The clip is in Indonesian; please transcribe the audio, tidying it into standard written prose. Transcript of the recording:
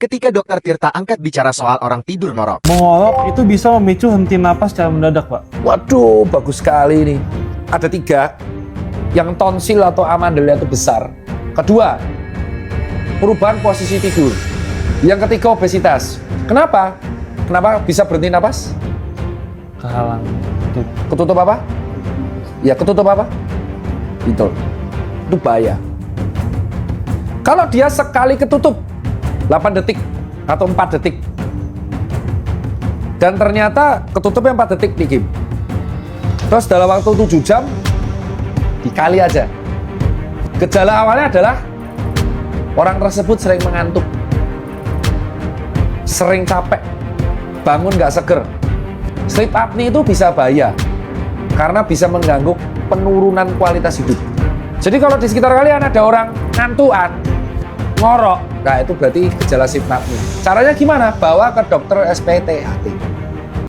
ketika Dokter Tirta angkat bicara soal orang tidur ngorok. Mengolok itu bisa memicu henti napas secara mendadak, Pak. Waduh, bagus sekali ini. Ada 3, yang tonsil atau amandelnya itu besar. Kedua, perubahan posisi tidur. Yang ketiga, obesitas. Kenapa? Kenapa bisa berhenti napas? Kehalang. Ketutup apa? Ya, ketutup apa? Itu bahaya. Kalau dia sekali ketutup 8 detik atau 4 detik dan ternyata ketutupnya 4 detik nih Kim, terus dalam waktu 7 jam dikali aja. Gejala awalnya adalah orang tersebut sering mengantuk, sering capek, bangun nggak seger. Sleep apnea itu bisa bahaya karena bisa mengganggu penurunan kualitas hidup. Jadi kalau di sekitar kalian ada orang ngantuan, ngorok, nah itu berarti gejala sleep apnea. Caranya gimana? Bawa ke dokter SPTHT.